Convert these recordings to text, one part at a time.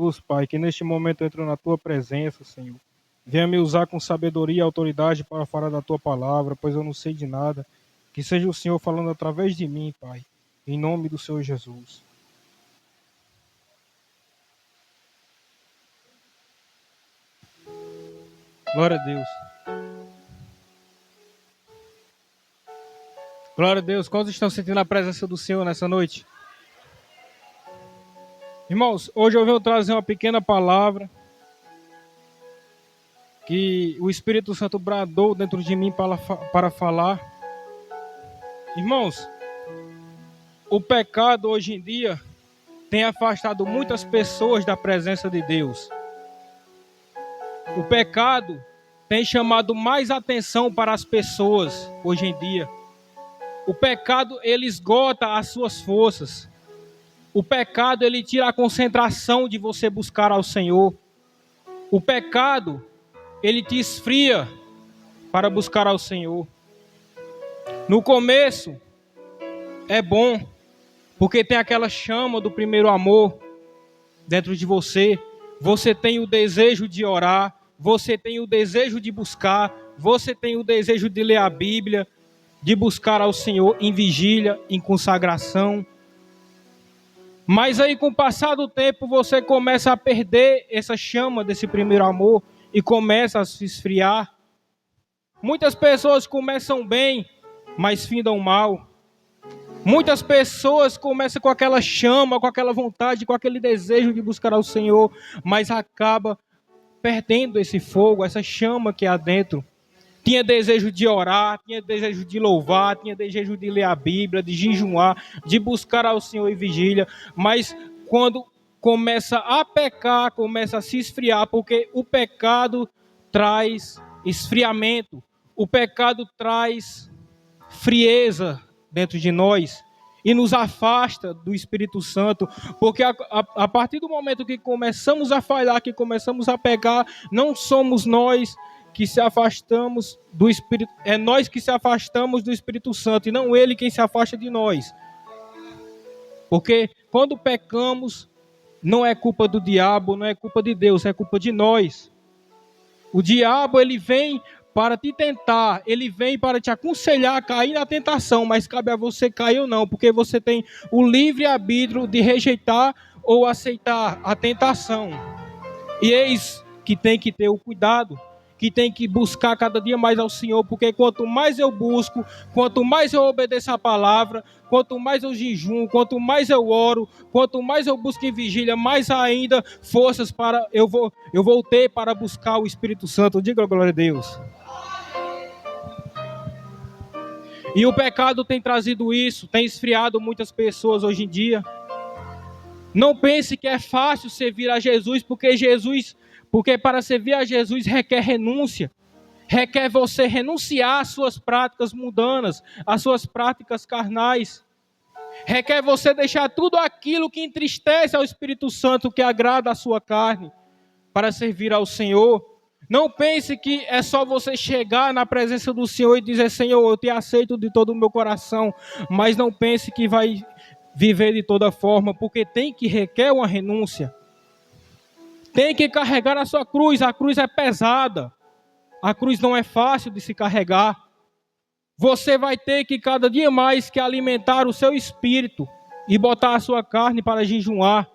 Deus, Pai, que neste momento eu entro na Tua presença, Senhor. Venha me usar com sabedoria e autoridade para falar da Tua palavra, pois eu não sei de nada. Que seja o Senhor falando através de mim, Pai. Em nome do Senhor Jesus. Glória a Deus. Glória a Deus. Quantos estão sentindo a presença do Senhor nessa noite? Irmãos, hoje eu venho trazer uma pequena palavra que o Espírito Santo bradou dentro de mim para falar. Irmãos, o pecado hoje em dia tem afastado muitas pessoas da presença de Deus. O pecado tem chamado mais atenção para as pessoas hoje em dia. O pecado, ele esgota as suas forças. O pecado, ele tira a concentração de você buscar ao Senhor. O pecado, ele te esfria para buscar ao Senhor. No começo, é bom, porque tem aquela chama do primeiro amor dentro de você. Você tem o desejo de orar, você tem o desejo de buscar, você tem o desejo de ler a Bíblia, de buscar ao Senhor em vigília, em consagração. Mas aí, com o passar do tempo, você começa a perder essa chama desse primeiro amor e começa a se esfriar. Muitas pessoas começam bem, mas findam mal. Muitas pessoas começam com aquela chama, com aquela vontade, com aquele desejo de buscar ao Senhor, mas acaba perdendo esse fogo, essa chama que há dentro. Tinha desejo de orar, tinha desejo de louvar, tinha desejo de ler a Bíblia, de jejuar, de buscar ao Senhor em vigília, mas quando começa a pecar, começa a se esfriar, porque o pecado traz esfriamento, o pecado traz frieza dentro de nós e nos afasta do Espírito Santo, porque a partir do momento que começamos a falhar, que começamos a pecar, não somos nós que se afastamos do Espírito, é nós que se afastamos do Espírito Santo e não ele quem se afasta de nós. Porque quando pecamos, não é culpa do diabo, não é culpa de Deus, é culpa de nós. O diabo, ele vem para te tentar, ele vem para te aconselhar a cair na tentação, mas cabe a você cair ou não, porque você tem o livre-arbítrio de rejeitar ou aceitar a tentação. E eis que tem que ter o cuidado, que tem que buscar cada dia mais ao Senhor, porque quanto mais eu busco, quanto mais eu obedeço a palavra, quanto mais eu jejuo, quanto mais eu oro, quanto mais eu busco em vigília, mais ainda forças eu vou ter para buscar o Espírito Santo. Diga glória a Deus. E o pecado tem trazido isso, tem esfriado muitas pessoas hoje em dia. Não pense que é fácil servir a Jesus, porque para servir a Jesus requer renúncia, requer você renunciar às suas práticas mundanas, às suas práticas carnais, requer você deixar tudo aquilo que entristece ao Espírito Santo, que agrada a sua carne, para servir ao Senhor. Não pense que é só você chegar na presença do Senhor e dizer: Senhor, eu te aceito de todo o meu coração, mas não pense que vai viver de toda forma, porque tem que requer uma renúncia. Tem que carregar a sua cruz é pesada. A cruz não é fácil de se carregar. Você vai ter que cada dia mais que alimentar o seu espírito e botar a sua carne para jejuar.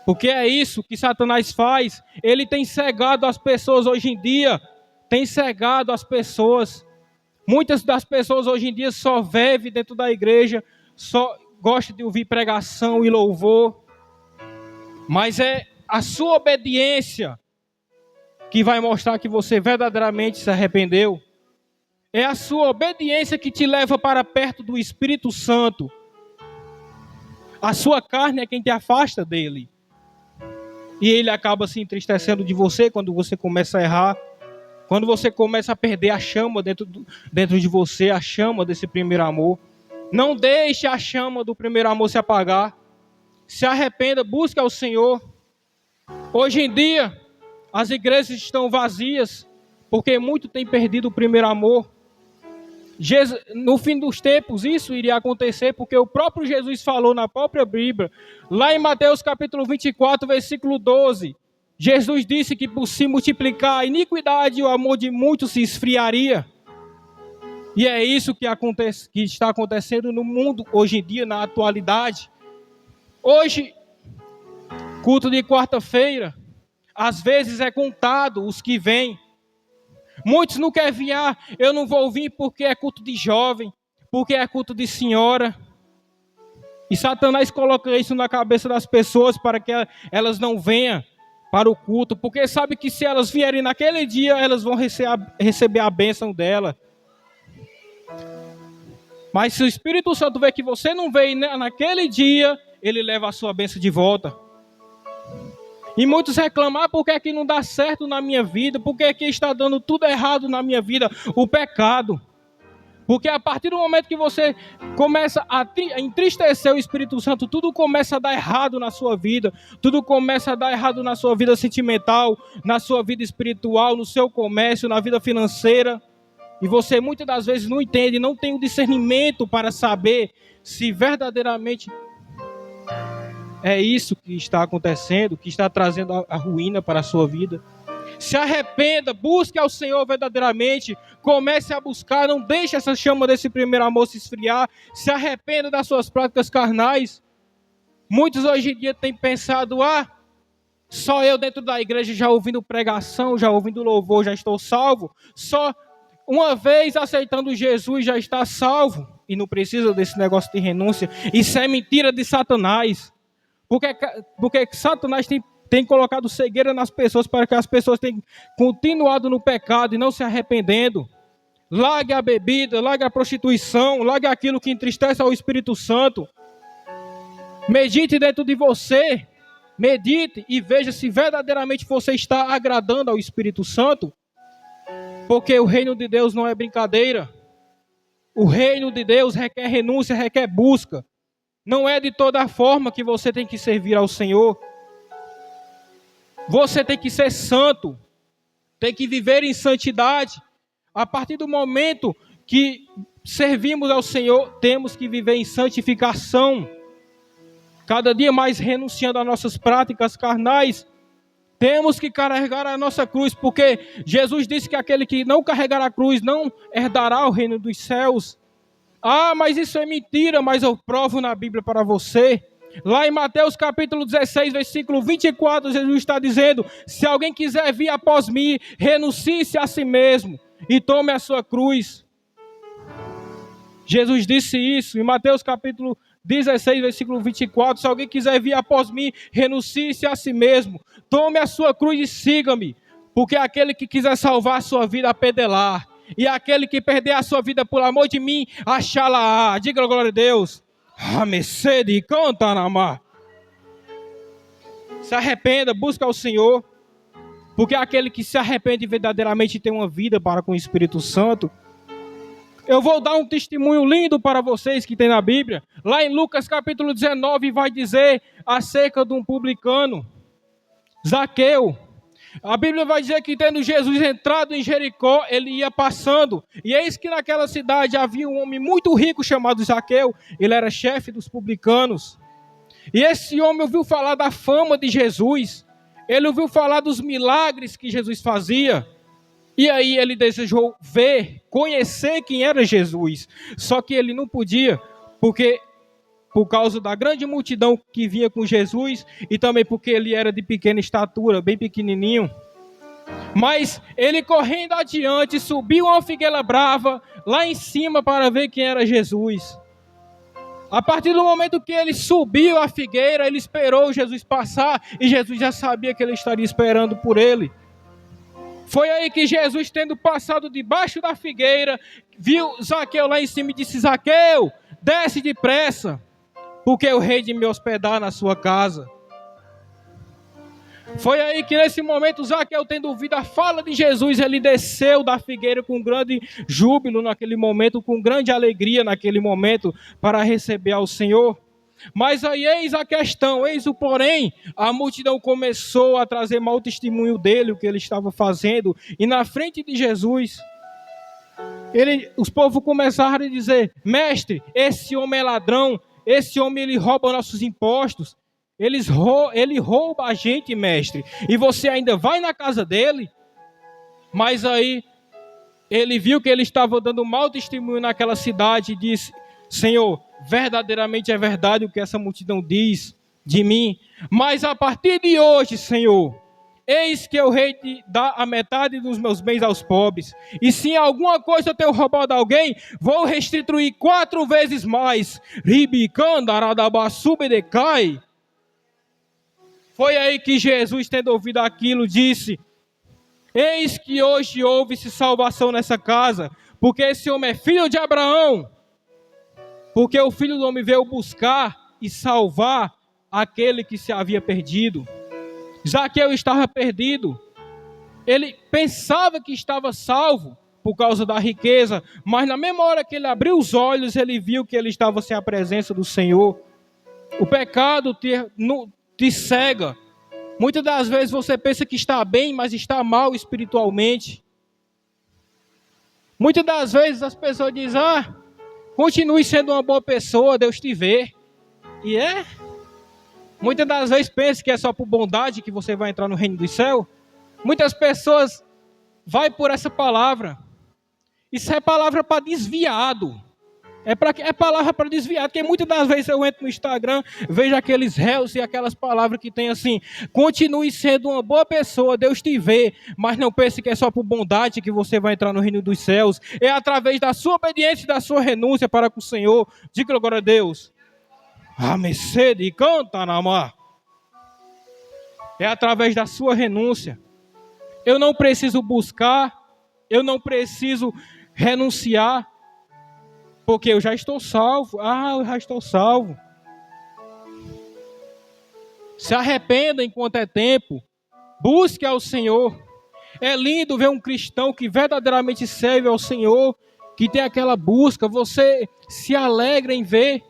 Porque é isso que Satanás faz. Ele tem cegado as pessoas hoje em dia. Tem cegado as pessoas. Muitas das pessoas hoje em dia só vivem dentro da igreja, só gostam de ouvir pregação e louvor. Mas é a sua obediência que vai mostrar que você verdadeiramente se arrependeu. É a sua obediência que te leva para perto do Espírito Santo. A sua carne é quem te afasta dele. E ele acaba se entristecendo de você quando você começa a errar. Quando você começa a perder a chama dentro de você, a chama desse primeiro amor. Não deixe a chama do primeiro amor se apagar. Se arrependa, busque ao Senhor. Hoje em dia, as igrejas estão vazias, porque muito tem perdido o primeiro amor. No fim dos tempos isso iria acontecer, porque o próprio Jesus falou na própria Bíblia, lá em Mateus capítulo 24, versículo 12, Jesus disse que por se multiplicar a iniquidade, o amor de muitos se esfriaria. E é isso que está acontecendo no mundo hoje em dia, na atualidade. Hoje, culto de quarta-feira, às vezes é contado os que vêm. Muitos não querem vir, eu não vou vir porque é culto de jovem, porque é culto de senhora. E Satanás coloca isso na cabeça das pessoas para que elas não venham para o culto, porque sabe que se elas vierem naquele dia, elas vão receber a bênção dela. Mas se o Espírito Santo vê que você não veio naquele dia, ele leva a sua bênção de volta. E muitos reclamam, por que é que não dá certo na minha vida? Por que é que está dando tudo errado na minha vida? O pecado. Porque a partir do momento que você começa a entristecer o Espírito Santo, tudo começa a dar errado na sua vida. Tudo começa a dar errado na sua vida sentimental, na sua vida espiritual, no seu comércio, na vida financeira. E você muitas das vezes não entende, não tem o discernimento para saber se verdadeiramente é isso que está acontecendo, que está trazendo a ruína para a sua vida. Se arrependa, busque ao Senhor verdadeiramente, comece a buscar, não deixe essa chama desse primeiro amor se esfriar, se arrependa das suas práticas carnais. Muitos hoje em dia têm pensado, só eu dentro da igreja já ouvindo pregação, já ouvindo louvor, já estou salvo. Só uma vez aceitando Jesus já está salvo, e não precisa desse negócio de renúncia. Isso é mentira de Satanás. Porque Satanás tem colocado cegueira nas pessoas para que as pessoas tenham continuado no pecado e não se arrependendo. Largue a bebida, largue a prostituição, largue aquilo que entristece ao Espírito Santo. Medite dentro de você, medite e veja se verdadeiramente você está agradando ao Espírito Santo. Porque o reino de Deus não é brincadeira. O reino de Deus requer renúncia, requer busca. Não é de toda forma que você tem que servir ao Senhor. Você tem que ser santo. Tem que viver em santidade. A partir do momento que servimos ao Senhor, temos que viver em santificação. Cada dia mais renunciando às nossas práticas carnais. Temos que carregar a nossa cruz, porque Jesus disse que aquele que não carregar a cruz não herdará o reino dos céus. Mas isso é mentira, mas eu provo na Bíblia para você. Lá em Mateus capítulo 16, versículo 24, Jesus está dizendo, se alguém quiser vir após mim, renuncie-se a si mesmo e tome a sua cruz. Jesus disse isso em Mateus capítulo 16, versículo 24, se alguém quiser vir após mim, renuncie-se a si mesmo, tome a sua cruz e siga-me, porque aquele que quiser salvar a sua vida, pedelar. E aquele que perder a sua vida por amor de mim, achá-la-á. Diga glória a Deus. Mercede, canta na mar. Se arrependa, busca ao Senhor. Porque aquele que se arrepende verdadeiramente tem uma vida para com o Espírito Santo. Eu vou dar um testemunho lindo para vocês que tem na Bíblia. Lá em Lucas capítulo 19 vai dizer acerca de um publicano, Zaqueu. A Bíblia vai dizer que tendo Jesus entrado em Jericó, ele ia passando. E eis que naquela cidade havia um homem muito rico chamado Zaqueu. Ele era chefe dos publicanos. E esse homem ouviu falar da fama de Jesus. Ele ouviu falar dos milagres que Jesus fazia. E aí ele desejou ver, conhecer quem era Jesus. Só que ele não podia, por causa da grande multidão que vinha com Jesus e também porque ele era de pequena estatura, bem pequenininho. Mas ele correndo adiante, subiu uma figueira brava lá em cima para ver quem era Jesus. A partir do momento que ele subiu a figueira, ele esperou Jesus passar e Jesus já sabia que ele estaria esperando por ele. Foi aí que Jesus, tendo passado debaixo da figueira, viu Zaqueu lá em cima e disse, Zaqueu, desce depressa, porque o rei de me hospedar na sua casa. Foi aí que nesse momento Zaqueu, tendo ouvido a fala de Jesus, ele desceu da figueira com grande júbilo naquele momento, com grande alegria naquele momento, para receber ao Senhor. Mas aí eis a questão, eis o porém, a multidão começou a trazer mau testemunho dele, o que ele estava fazendo, e na frente de Jesus, Os povos começaram a dizer: mestre, esse homem é ladrão, esse homem ele rouba nossos impostos, ele rouba a gente, mestre, e você ainda vai na casa dele? Mas aí ele viu que ele estava dando mau testemunho naquela cidade e disse: Senhor, verdadeiramente é verdade o que essa multidão diz de mim, mas a partir de hoje, Senhor, eis que eu rei de dar a metade dos meus bens aos pobres, e se em alguma coisa eu tenho roubado alguém, vou restituir 4 vezes mais. Foi aí que Jesus, tendo ouvido aquilo, disse: eis que hoje houve-se salvação nessa casa, porque esse homem é filho de Abraão, porque o Filho do Homem veio buscar e salvar aquele que se havia perdido. Zaqueu estava perdido, ele pensava que estava salvo por causa da riqueza, mas na mesma hora que ele abriu os olhos, ele viu que ele estava sem a presença do Senhor. O pecado te cega. Muitas das vezes você pensa que está bem, mas está mal espiritualmente. Muitas das vezes as pessoas dizem: continue sendo uma boa pessoa, Deus te vê. E é. Muitas das vezes pensa que é só por bondade que você vai entrar no reino do céu. Muitas pessoas vai por essa palavra. Isso é palavra para desviado. É palavra para desviar, porque muitas das vezes eu entro no Instagram, vejo aqueles réus e aquelas palavras que tem assim: continue sendo uma boa pessoa, Deus te vê, mas não pense que é só por bondade que você vai entrar no reino dos céus. É através da sua obediência e da sua renúncia para com o Senhor. Diga glória a Deus. A mercê canta na mar. É através da sua renúncia. Eu não preciso buscar, eu não preciso renunciar, porque eu já estou salvo. Eu já estou salvo. Se arrependa enquanto é tempo. Busque ao Senhor. É lindo ver um cristão que verdadeiramente serve ao Senhor, que tem aquela busca. Você se alegra em ver.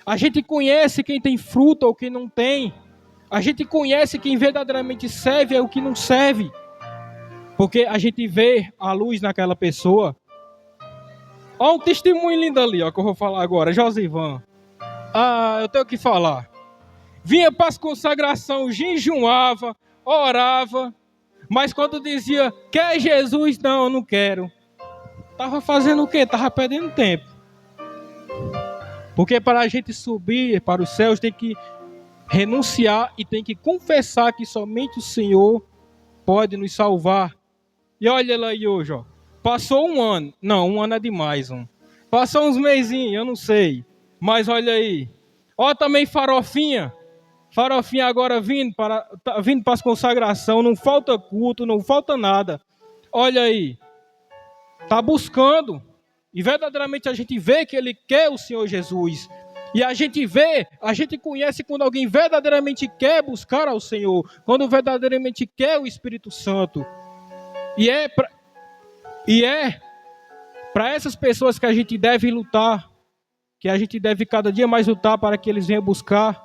A gente conhece quem tem fruto ou quem não tem. A gente conhece quem verdadeiramente serve ou quem não serve. Porque a gente vê a luz naquela pessoa. Olha um testemunho lindo ali, ó, que eu vou falar agora. Josivan. Eu tenho que falar. Vinha para as consagrações, jejuava, orava. Mas quando dizia: quer Jesus? Não, eu não quero. Estava fazendo o quê? Estava perdendo tempo. Porque para a gente subir para os céus tem que renunciar e tem que confessar que somente o Senhor pode nos salvar. E olha lá aí hoje, ó. Passou um ano. Não, um ano é demais. Passou uns mesinhos, eu não sei. Mas olha aí. Ó também Farofinha. Farofinha agora vindo para as consagrações. Não falta culto, não falta nada. Olha aí. Está buscando. E verdadeiramente a gente vê que ele quer o Senhor Jesus. E a gente conhece quando alguém verdadeiramente quer buscar ao Senhor. Quando verdadeiramente quer o Espírito Santo. E é para essas pessoas que a gente deve lutar. Que a gente deve cada dia mais lutar para que eles venham buscar.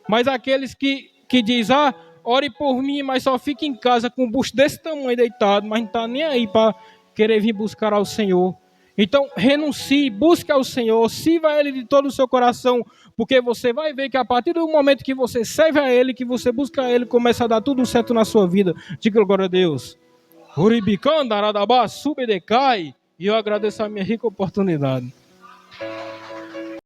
Mas aqueles que dizem: ore por mim, mas só fica em casa com o busto desse tamanho deitado, mas não está nem aí para querer vir buscar ao Senhor. Então, renuncie, busque ao Senhor, sirva a Ele de todo o seu coração, porque você vai ver que a partir do momento que você serve a Ele, que você busca a Ele, começa a dar tudo certo na sua vida. Diga glória a Deus. E eu agradeço a minha rica oportunidade.